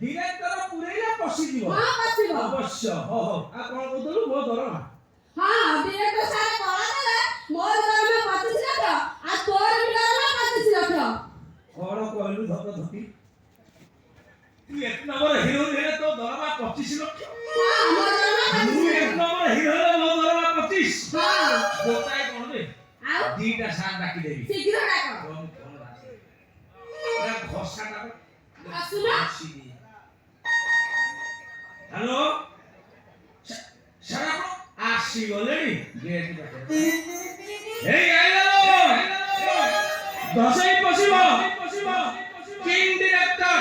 Director पुरेइला पसिदिबो हां पसिबो अवश्य हो हो आ कोन कहतलु मो दरमा हां डिरेक्टर सारे कला देले मोर दरमा 25 लाख आ तोर भी दरमा 25 लाख कोन कहलु धक धकी तू एक नंबर हीरो रे तो दरमा 25 लाख हां मोर दरमा 25 तू एक नंबर हीरो रे मो दरमा 25 हां गोटाय कोन रे आउ दीटा साथ डाकी देबी शीघ्र डाको कोन कोन रासे घोषा डाको असुना हेलो सारा आसी गलेनी गेट बाटे हे आइलो दसई पसिबो किंग डिरेक्टर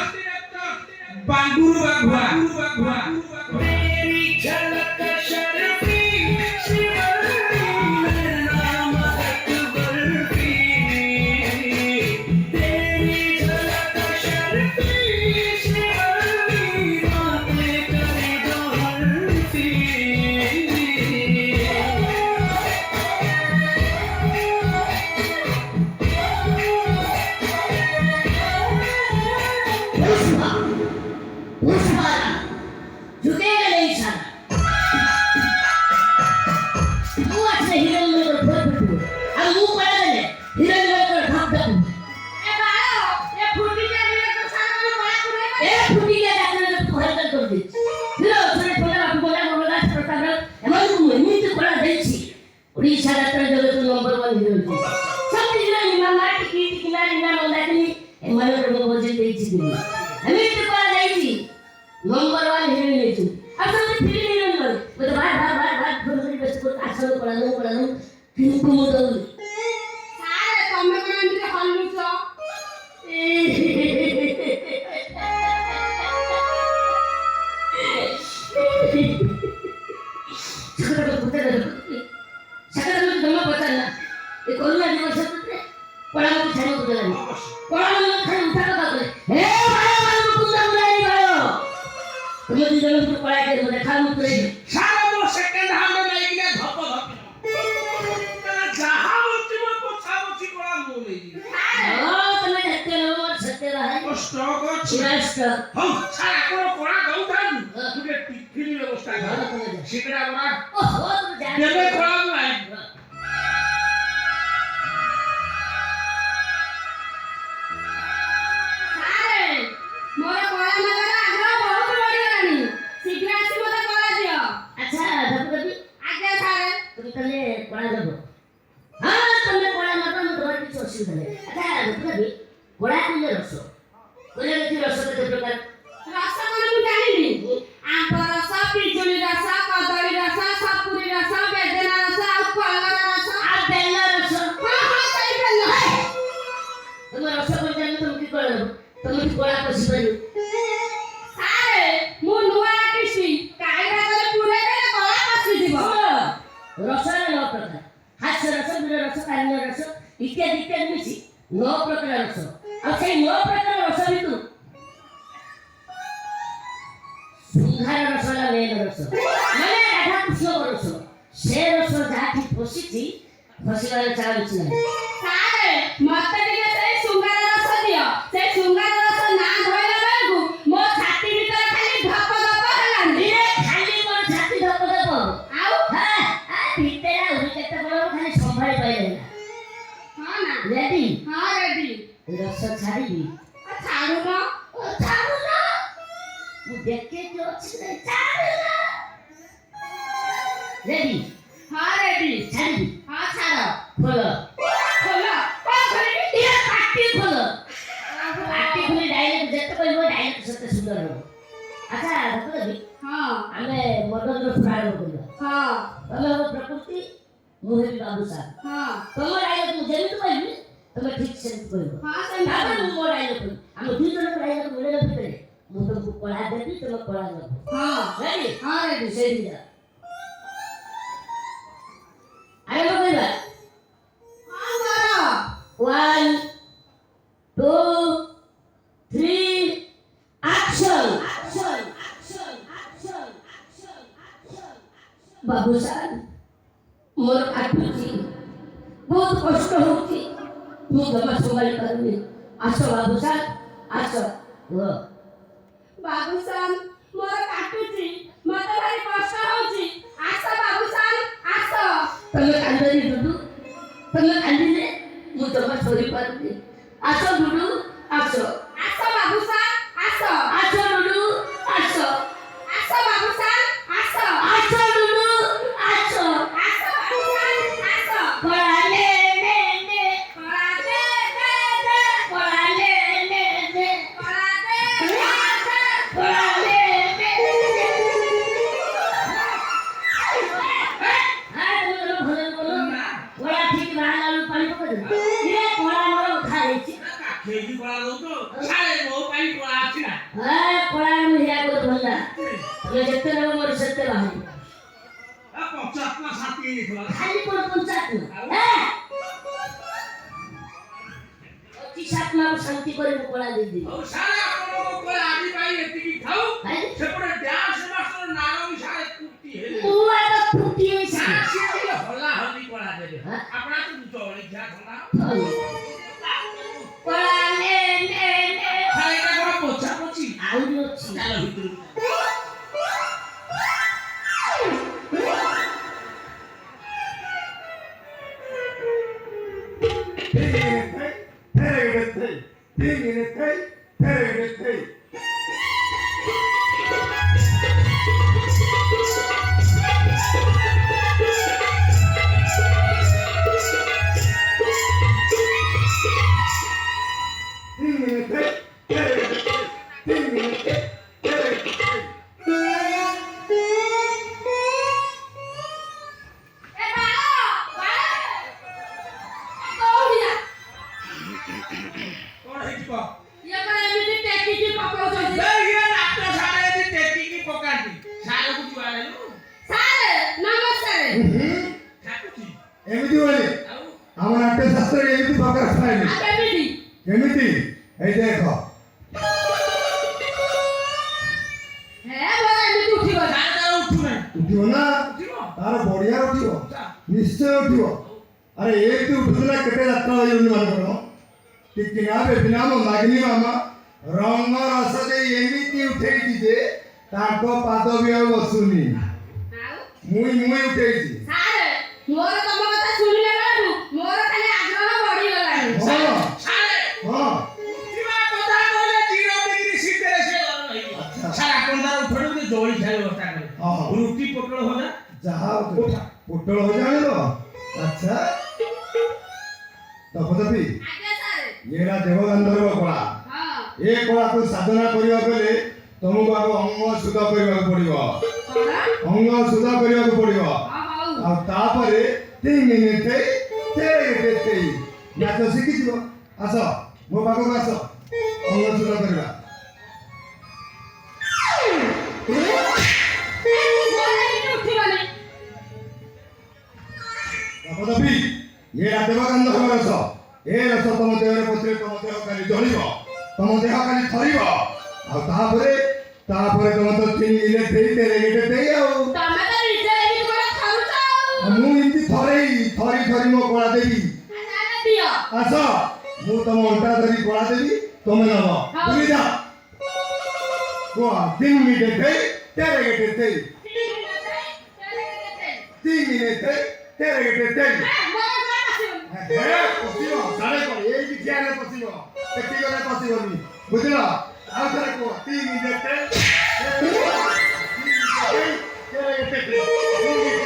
बांगुरु बागुआ तेरी झलक शर्फी शिवरी नाम अकबरफी तेरी झलक शर्फी शिवरी बातें करे जो हरफी झुकेगा नहीं साला तू अच्छे हीरो में तो बहुत फटू अब मुंह पड़ा ले हीरो में तो ढक ढक ए बायो ये फुटी के डिरेक्टर सारे को बड़ा करे ए फुटी के डाक्टर तो हरकत कर दी हीरो थोड़े थोड़ा आप बोला बोला प्रताप एमन को एमिति कोला देछि ओडिशा डाक्टर जगत नंबर 1 हीरो सब हीरो निमा टिकी किनारे ना मंदाकनी एमन को बोझे देछि दिन एमिति कोला देछि नंबर 1 हीरो नेछु अब सब फिल्म हीरो न बोले बार घुरी बस को आसन कोलानु किनको मोदो सारे तमे कोन एमिति हल्लुछ सकल जमा पचाना ए कोरोना दिवस रे पड़ा को छानो बुलानी पड़ा में खाली उठा का करे हे भाई कुंदा बुलानी भाई तुम दी जन को पड़ा के मने खा मुत रे सारा मो सेकंड हांड नहीं के धप धप जहां मुति में पोछा मुति कोला मो लेजी हां तुम देखते हो और सत्य रहा ओ स्टॉक श्रेष्ठ हम सारा को कोला गौथन तुके टिफिन व्यवस्था कर सिकड़ा बना ओहो तुम जान देबे कोला नहीं सारे मोर कोला नगर आग्रह बहुत बड़ी गलानी शीघ्र आसी मते कोला दियो अच्छा धपधपी आगे सारे तुम तले कोला देबो हां तुमने कोला न तो तोर किछ असुविधा नहीं अच्छा धपधपी कोला कुले रस कोले की रस के प्रकार रस कोन मु जानिनी आंब रस पिजुली रस कदली रस सपुरी रस बेदना रस आ फलर रस आ बेला रस हां हां सही बेला तुम रस को जान तुम की कोला तुम की कोला पसी पड़ी सारे मु नुआ आर्टिस्ट कायरा करे पुरे रे कोला पसी दिबो रस न प्रकार हास्य रस बीर रस कान्य रस इत्यादि इत्यादि मिसी 9 प्रकार रस आ से 9 प्रकार रस भी सुंदर रस ला मेन रस माने राधा कृष्ण रस से रस जाति फसिची फसिबार चालुच नाही सारे मते टिके से सुंदर रस दियो से सुंदर रस ना धोइला बेलगु मो छाती भीतर खाली धप धप हलानी ए खाली मोर छाती धप धप आउ हां आ भीतर उरी केते बड़ खाली संभाळी पाइले हां ना रेडी हां रेडी रस छाड़ी छाड़ू न छाड़ू ना मु देखे जो अछि छाड़ू ना रेडी हां रेडी छाड़ी हां छाड़ो खोलो खोलो कौन खोली ये पाटी खोलो पाटी खोली डायरेक्ट जते कहबो डायरेक्ट सते सुंदर हो अच्छा देखो भी हां हमें मदन रो प्रारंभ करियो हां तमे हो प्रकृति मुहे भी बाबू साहब हां तमे डायरेक्ट मु जेमित कहबी तमे ठीक से कहबो हां सही तापर मु मोर डायरेक्ट हम दुई जन डायरेक्ट मिले भितरे मु तुमको पढ़ा देबी तुम पढ़ा दबो हां रेडी हां रेडी से दिया आरे बगैरा हां करो 1 2 3 एक्शन बाबू साहब मोर काटुची बहुत कष्ट होती मु जमा संभाली पारुनी आस बाबू साहब आस हो ବାବୁସାନ ମୋର କାଟୁଛି ମତେ ଭାରି କଷ୍ଟ ହଉଛି ଆସ ବାବୁସାନ ଆସ ତମେ କାନ୍ଦନି ଡୁଡୁ ତମେ କାନ୍ଦିଲେ ମୁଁ ଜମା ସରି ପାରୁନି ଆସ ଡୁଡୁ ଆସ ଆସ ବାବୁସାନ ଆସ ଆସ ଡୁଡୁ ଆସ ଆସ ବାବୁସାନ ଆସ ଆସ ଡୁଡୁ ଆସ ଆସ ବାବୁସାନ ଆସ ପଳାଲେ ନେ ନେ ପଳାଦେ ପଳାଲେ ନେ ନେ ପଳାଦେ ପଳାଲେ ନେ ଭଲ ବୋଲ ପଳା ଠିକ ବାହାରିଲା ପାଣି ପକେଇ ଦେ ପଳା ମୋର ଉଠା ହେଇଛି କେହି କଳା ଦଉଛ ସାରେ ମୋ ପାଇଁ କଳା ଅଛି ନା ପଳା ମୁଁ ହିରା କରି ଭଲା ଯେତେ ନେବ ମୋର ସେତେ ବାହାରିବ ପଞ୍ଚାତ୍ମା ଶାନ୍ତି ହେଇଯାଇଥିଲା ଖାଲି କୋଣ ପଞ୍ଚାୟତ ସାତ୍ମାକୁ ଶାନ୍ତି କରି ମୁଁ କଳା ଦେଇଦେବି ଆଉ ସାରେ ଆପଣଙ୍କ କଳା ଆଜି ପାଇଁ ଏତିକି ଖାଉ ସେପଟେ ଡ୍ୟାନ୍ସ ମାଷ୍ଟର ନାରଙ୍ଗୀ ସାରେ କୁଟି ହେଲେ ମୁଁ ଆଗ ଫୁଟି ହେଇଛି ସିଏ ଟିକେ ହଲା ହଲି କଳା ଦେବେ ଆପଣ ତ ଜଳିଖିଆ ଥଣ୍ଡା କଳା ନେ ନେ ନେ ସାରେ ଏଟା କଣ ପୋଛା ପୋଛି ଆହୁରି ଅଛି ଚାଲ ଭିତରକୁ କଣ ହେଇଯିବ ଇଏ କଣ ଏମିତି ଟେକିକି ପକଉଛନ୍ତି ଇଏ ନାଟ ସାରେ ଏଠି ଟେକିକି ପକାନ୍ତି ସାରକୁ ଜୁଆଲେଲୁ ସାରେ ନମସ୍କାର ଠାକୁଛି ଏମିତି ବୋଲି ଆଉ ଆମ ନାଟ୍ୟ ଶାସ୍ତ୍ରରେ ଏମିତି ପ୍ରକାଶ ପାଇନି କେମିତି କେମିତି ଏଇ ଦେଖ ହେ ମୋର ଏମିତି ଉଠିବ ସାରେ ତାର ଉଠୁନାହିଁ ଉଠିବ ନା ଉଠିବ ତାର ବଢିଆ ଉଠିବ ନିଶ୍ଚୟ ଉଠିବ ଆରେ ଏମିତି ଉଠୁଥିଲା କେତେ ଯାତ୍ରା ହେଇଛନ୍ତି ମାନଙ୍କର ଟିକିନା ବେବିନା ମନ୍ଦାକିନୀ ମାମା ରଙ୍ଗ ରସ ଦେଇ ଏମିତି ଉଠେଇଛି ଯେ ତାଙ୍କ ପାଦ ବି ଆଉ ବସୁନି ଆଉ ମୁଇଁ ଉଠେଇଛି ସାରେ ମୋର ତମ କଥା ଶୁଣିଲା ବେଳକୁ ମୋର ଖାଲି ଆଗ୍ରହ ବଢିଗଲାଣି ହଁ ସାରେ ହଁ ଉଠିବା କଥା କହିଲେ 0 ଡିଗ୍ରୀ ଶୀତରେ ସେ ଗରମ ହେଇଯିବ ଆଚ୍ଛା। ସାରେ ଆପଣ ତାର ଉଠେଇଲେ ଜଳି ଖାଇ ବ୍ୟବସ୍ଥା କରେ ହଁ। ରୁଟି ପୋଟଳ ଭଜା ଯାହା ପୋଟଳ ହଉଛି ଆଣିବ ଆଚ୍ଛା ତପତପି ଆଜ୍ଞା ସାରେ ଏରା ଦେବଗନ୍ଧର୍ବ କଳା ହଁ ଏ କଳାକୁ ସାଧନା କରିବାକୁ ହେଲେ ତମକୁ ଆଗ ଅଙ୍ଗ ଶୁଦ୍ଧ କରିବାକୁ ପଡିବ କଣ ଅଙ୍ଗ ଶୁଦ୍ଧ କରିବାକୁ ପଡିବ ହଁ ହଉ ଆଉ ତାପରେ 3 ମିନିଟ୍ ନାଚ ଶିଖିଯିବ ଆସ ମୋ ପାଖକୁ ଆସ ଅଙ୍ଗ ଶୁଦ୍ଧ କରିବା ମୋର ଏମିତି ଉଠିବନି ତପତପି ଏ ଦେବଗନ୍ଧର୍ବ ରସ ଏ ରସ ତମ ଦେହରେ ପଶିଲେ ତମ ଦେହ ଖାଲି ଜଳିବ ତମ ଦେହ ଖାଲି ଥରିବ ଆଉ ତାପରେ ତମ ତ 3 ମିନିଟ୍ ଦେଇ ଆଉ ତମେ ତ ନିଜେ ଏମିତି କଣ ଖାଉଛ ଆଉ ମୁଁ ଏମିତି ଥରି ମୋ କଳା ଦେବି ତାହେଲେ ଦିଅ ଆସ ମୁଁ ତମ ଅଣ୍ଟା ଧରି କଳା ଦେବି ତମେ ନବ ବୁଝିଲ କୁହ 3 ମିନିଟ୍ ତେରେ ଗେଟେ ଦେଇ 3 ମିନିଟ୍ ତେରେ ଗେଟେ ଦେଇ ପଶିବ ସାଢେ କରି ଏଇଠି ଠିଆ ହେଲେ ପଶିବ ସେଠି ଗଲେ ପଶିବନି ବୁଝିଲ ଆଉ ଥରେ କୁହ 3 ମିନିଟ୍ ତେରେ ଗେଟେ ଦେଇ